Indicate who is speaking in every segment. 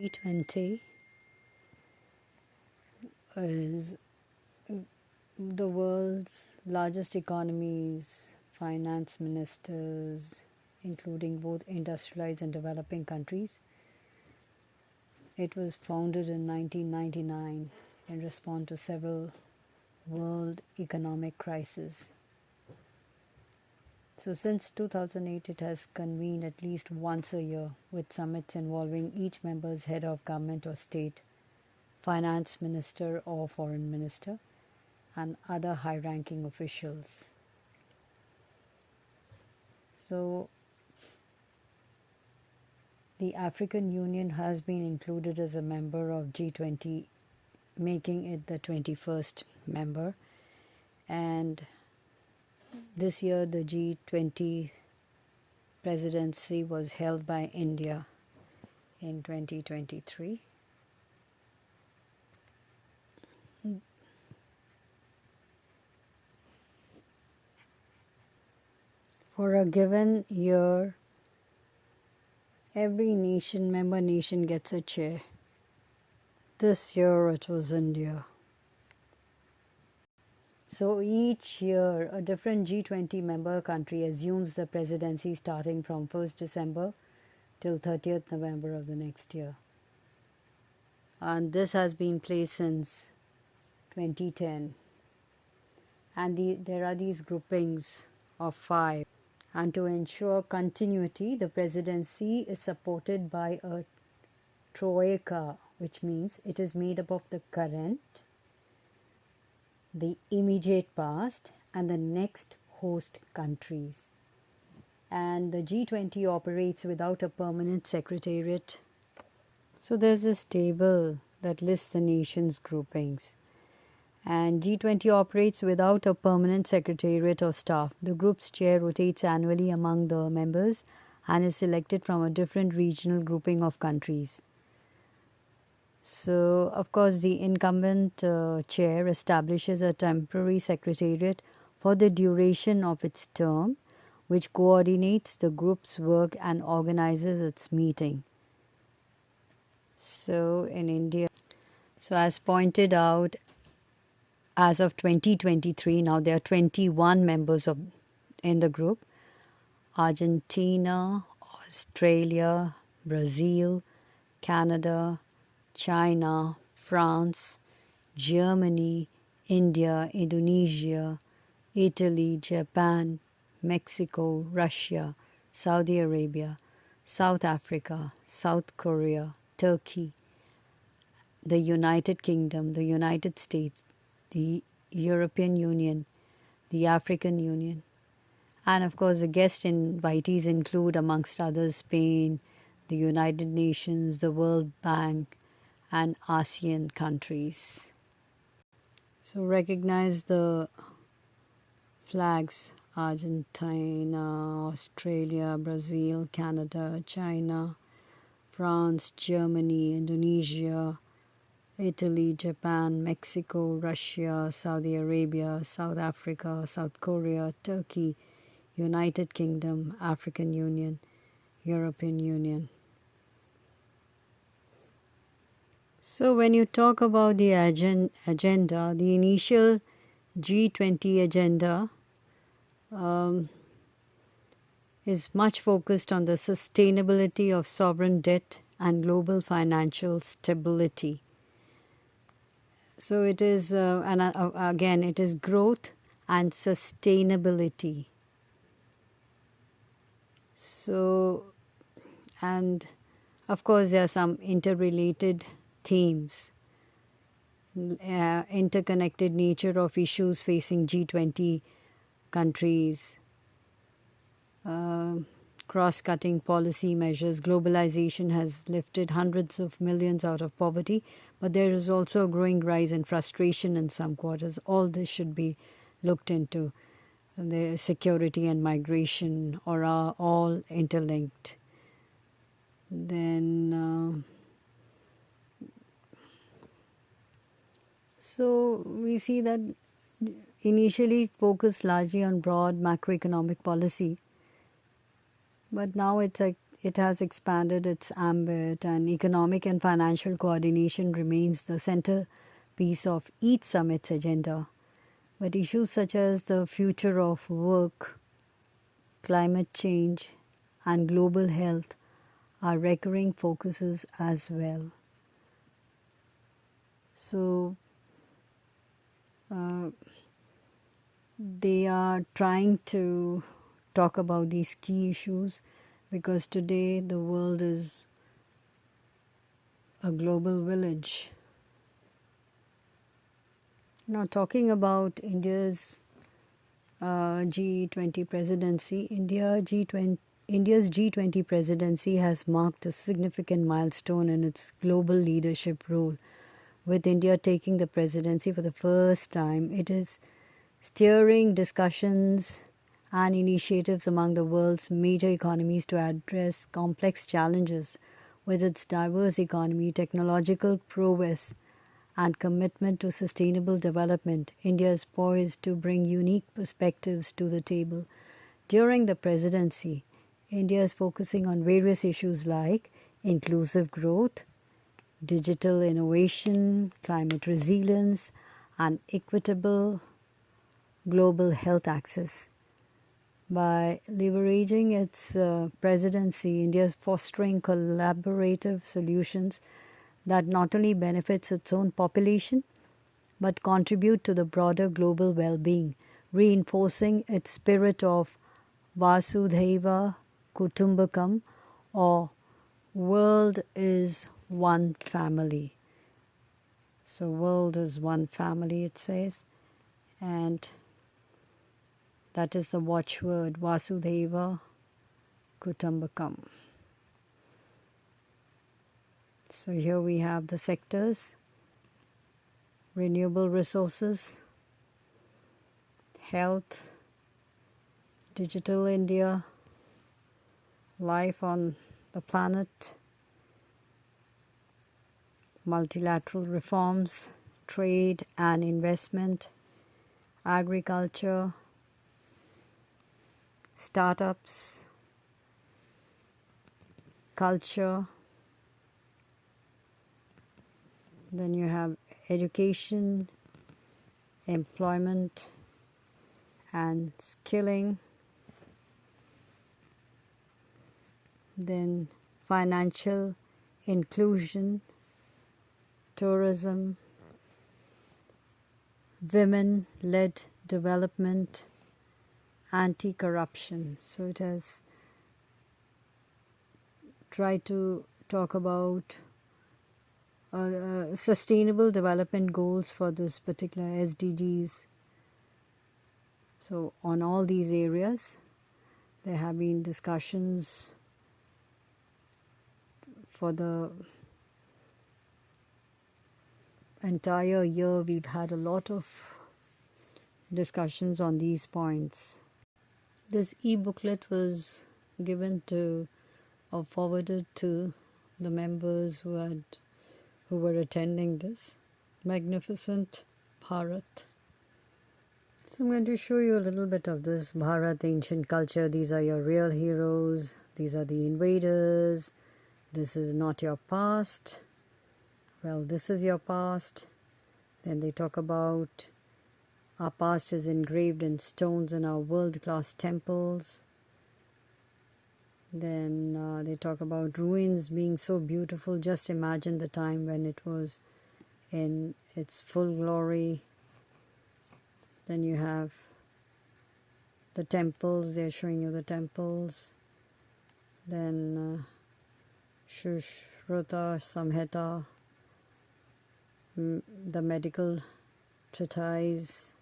Speaker 1: G20 is the world's largest economies, finance ministers, including both industrialized and developing countries. It was founded in 1999 in response to several world economic crises. So since 2008, it has convened at least once a year with summits involving each member's head of government or state, finance minister or foreign minister, and other high-ranking officials. So the African Union has been included as a member of G20, making it the 21st member. And this year the G20 presidency was held by India in 2023. For a given year, every member nation gets a chair. This year it was India. So each year a different G20 member country assumes the presidency starting from 1st December till 30th November of the next year. And this has been placed since 2010. And there are these groupings of 5. And to ensure continuity, the presidency is supported by a troika, which means it is made up of the current, the immediate past, and the next host countries. And the G20 operates without a permanent secretariat. So there's this table that lists the nations' groupings. And G20 operates without a permanent secretariat or staff. The group's chair rotates annually among the members and is selected from a different regional grouping of countries. So, of course, the incumbent chair establishes a temporary secretariat for the duration of its term, which coordinates the group's work and organizes its meeting. So, in India, as pointed out, as of 2023, now there are 21 members in the group. Argentina, Australia, Brazil, Canada, China, France, Germany, India, Indonesia, Italy, Japan, Mexico, Russia, Saudi Arabia, South Africa, South Korea, Turkey, the United Kingdom, the United States, the European Union, the African Union, and of course the guest invitees include, amongst others, Spain, the United Nations, the World Bank, and ASEAN countries. So recognize the flags: Argentina, Australia, Brazil, Canada, China, France, Germany, Indonesia, Italy, Japan, Mexico, Russia, Saudi Arabia, South Africa, South Korea, Turkey, United Kingdom, African Union, European Union. So when you talk about the agenda, the initial G20 agenda is much focused on the sustainability of sovereign debt and global financial stability. So it is, again, it is growth and sustainability. So, and of course there are some interrelated themes. Interconnected nature of issues facing G20 countries, cross-cutting policy measures. Globalization has lifted hundreds of millions out of poverty, but there is also a growing rise in frustration in some quarters. All this should be looked into. The security and migration are all interlinked. Then so we see that initially focused largely on broad macroeconomic policy, but now it's like it has expanded its ambit, and economic and financial coordination remains the centerpiece of each summit's agenda. But issues such as the future of work, climate change, and global health are recurring focuses as well. So, they are trying to talk about these key issues because today the world is a global village. Now, talking about India's G20 presidency, India's G20 presidency has marked a significant milestone in its global leadership role. With India taking the presidency for the first time, it is steering discussions and initiatives among the world's major economies to address complex challenges. With its diverse economy, technological prowess, and commitment to sustainable development, India is poised to bring unique perspectives to the table. During the presidency, India is focusing on various issues like inclusive growth, digital innovation, climate resilience, and equitable global health access. By leveraging its presidency, India is fostering collaborative solutions that not only benefits its own population but contribute to the broader global well-being, reinforcing its spirit of Vasudhaiva Kutumbakam, or world is one family. So world is one family, it says, and that is the watchword, Vasudhaiva Kutumbakam. So here we have the sectors: renewable resources, health, digital India, life on the planet, multilateral reforms, trade and investment, agriculture, startups, culture. Then you have education, employment and skilling. Then financial inclusion, tourism, women-led development, anti-corruption. So it has tried to talk about sustainable development goals for this particular SDGs. So on all these areas, there have been discussions for the entire year. We've had a lot of discussions on these points. This e-booklet was given to or forwarded to the members who were attending this magnificent Bharat. So I'm going to show you a little bit of this Bharat ancient culture. These are your real heroes. These are the invaders. This is not your past. Well, this is your past. Then they talk about our past is engraved in stones in our world-class temples. Then they talk about ruins being so beautiful. Just imagine the time when it was in its full glory. Then you have the temples. They're showing you the temples. Then Sushruta Samhita, the medical treatise.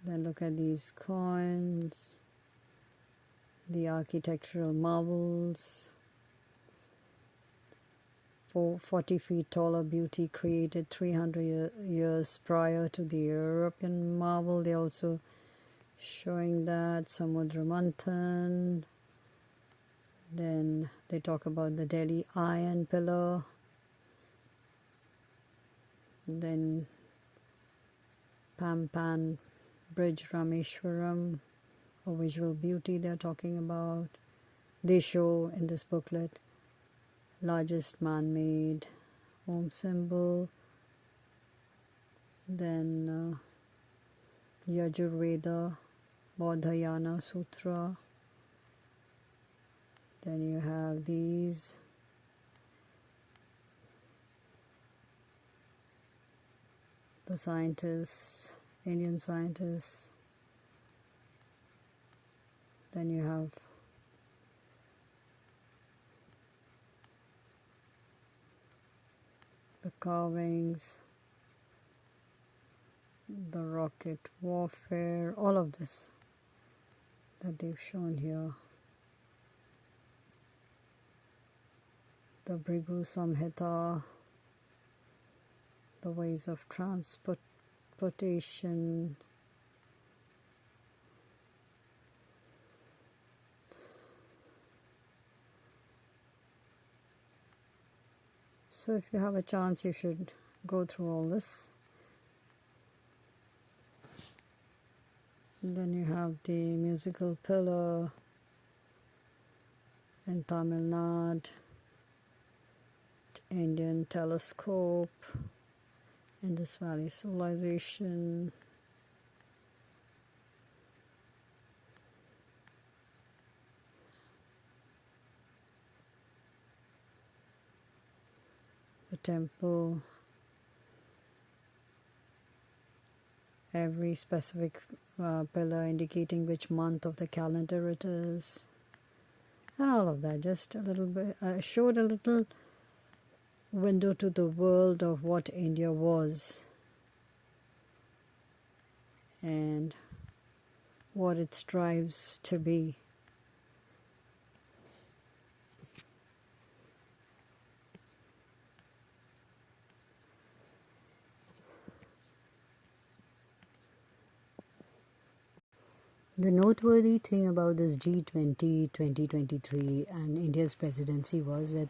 Speaker 1: Then look at these coins, the architectural marvels. 40 feet taller beauty created 300 years prior to the European marvel. They're also showing that Samudra Manthan. Then they talk about the Delhi Iron Pillar. Then Pampan Bridge Rameshwaram, or visual beauty they're talking about. they show in this booklet. Largest man-made Om symbol, then Yajurveda, Bodhayana Sutra, then you have these, the scientists, Indian scientists, then you have the carvings, the rocket warfare, all of this that they've shown here. The Bhrigu Samhita, the ways of transportation, so if you have a chance you should go through all this. And then you have the musical pillar in Tamil Nadu, Indian telescope, Indus Valley civilization, the temple, every specific pillar indicating which month of the calendar it is, and all of that. Just a little bit, showed a little window to the world of what India was and what it strives to be. The noteworthy thing about this G20 2023 and India's presidency was that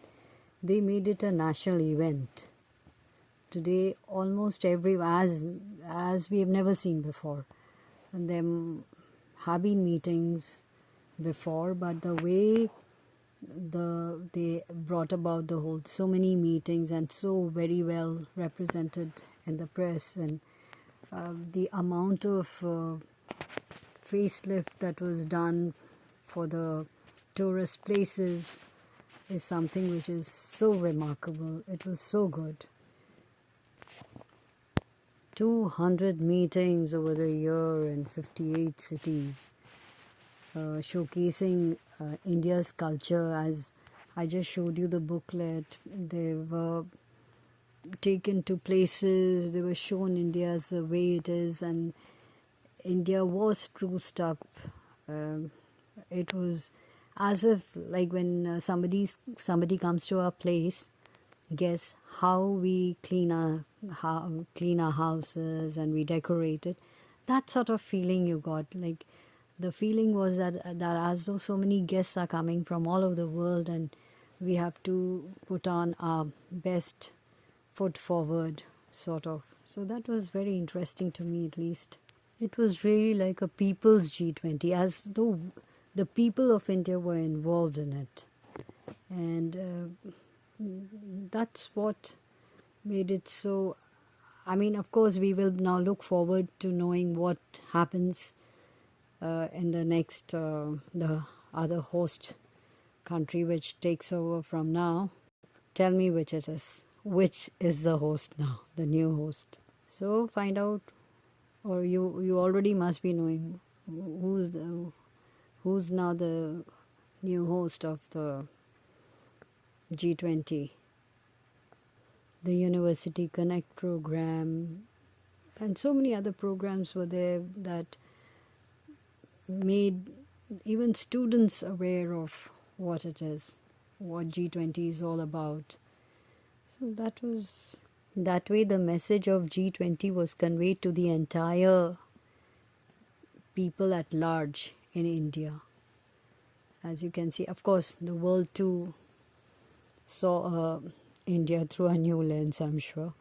Speaker 1: they made it a national event. Today, almost as we have never seen before. And there have been meetings before, but the way they brought about the whole, so many meetings and so very well represented in the press, and the amount of facelift that was done for the tourist places is something which is so remarkable. It was so good. 200 meetings over the year in 58 cities, showcasing India's culture. As I just showed you the booklet, they were taken to places, they were shown India's the way it is, and India was spruced up. It was as if, like, when somebody comes to our place, guess how we clean our houses and we decorate it. That sort of feeling you got. Like, the feeling was that as though so many guests are coming from all over the world, and we have to put on our best foot forward, sort of. So that was very interesting to me, at least. It was really like a people's G20, as though the people of India were involved in it. And that's what made it so. I mean, of course, we will now look forward to knowing what happens in the next, the other host country which takes over from now. Tell me which it is. Which is the host now, the new host. So find out, or you already must be knowing who's now the new host of the G20. The University Connect program and so many other programs were there that made even students aware of what it is, what G20 is all about. So that way the message of G20 was conveyed to the entire people at large in India. As you can see, of course, the world too saw India through a new lens, I'm sure.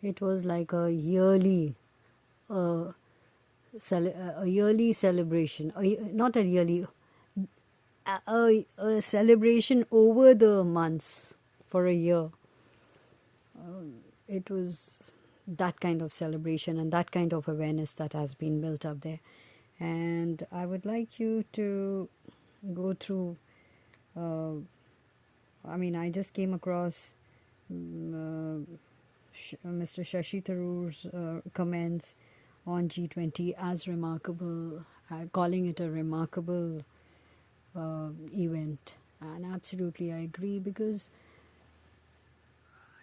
Speaker 1: It was like a yearly celebration, not a yearly, a celebration over the months for a year. It was that kind of celebration and that kind of awareness that has been built up there. And I would like you to go through. I just came across Mr. Shashi Tharoor's comments on G20 as remarkable, calling it a remarkable event. And absolutely, I agree, because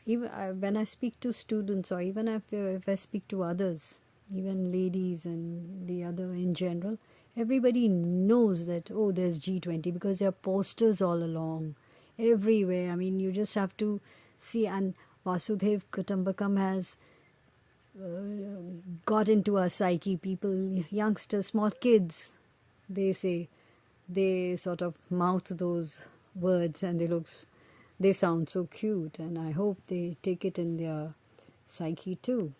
Speaker 1: even when I speak to students, or even if I speak to others, even ladies and the other in general, everybody knows that, oh, there's G20, because there are posters all along, everywhere. I mean, you just have to see. And Vasudhaiva Kutumbakam has got into our psyche. People, youngsters, small kids, they say, they sort of mouth those words, and they sound so cute, and I hope they take it in their psyche too.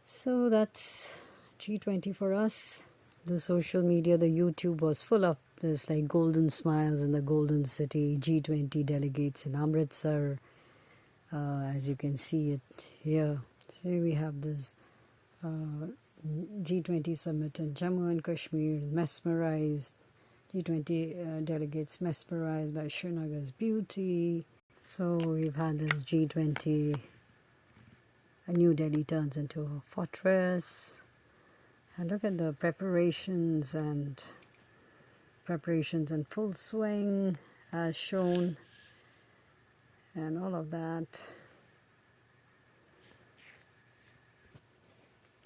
Speaker 1: So that's G20 for us. The social media, the YouTube was full of this, like golden smiles in the golden city, G20 delegates in Amritsar, as you can see it here. So we have this G20 summit in Jammu and Kashmir, mesmerized. G20 delegates mesmerized by Srinagar's beauty. So we've had this G20, New Delhi turns into a fortress. And look at the preparations in full swing as shown, and all of that.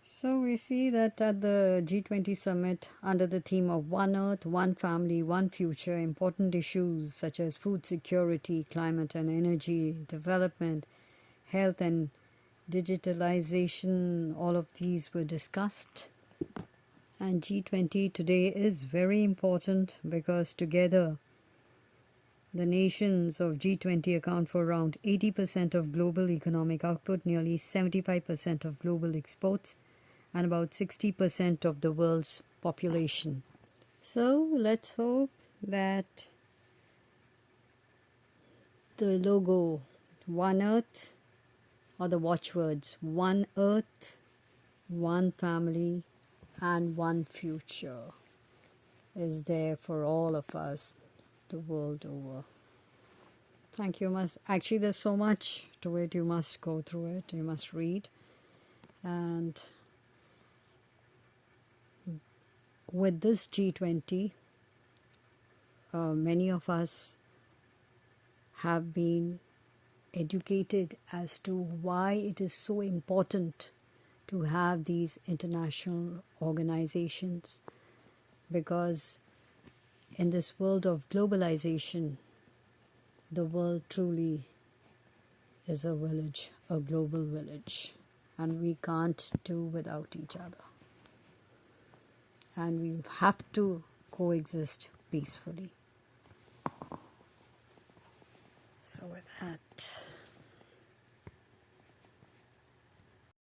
Speaker 1: So we see that at the G20 summit, under the theme of One Earth, One Family, One Future, important issues such as food security, climate and energy, development, health and digitalization, all of these were discussed. And G20 today is very important because together the nations of G20 account for around 80% of global economic output, nearly 75% of global exports, and about 60% of the world's population. So let's hope that the logo One Earth, or the watchwords One Earth, One Family and One Future is there for all of us the world over. Thank you. Actually, there's so much to it. You must go through it. You must read. And with this G20, many of us have been educated as to why it is so important to have these international organizations, because in this world of globalization, the world truly is a village, a global village, and we can't do without each other. And we have to coexist peacefully. So with that...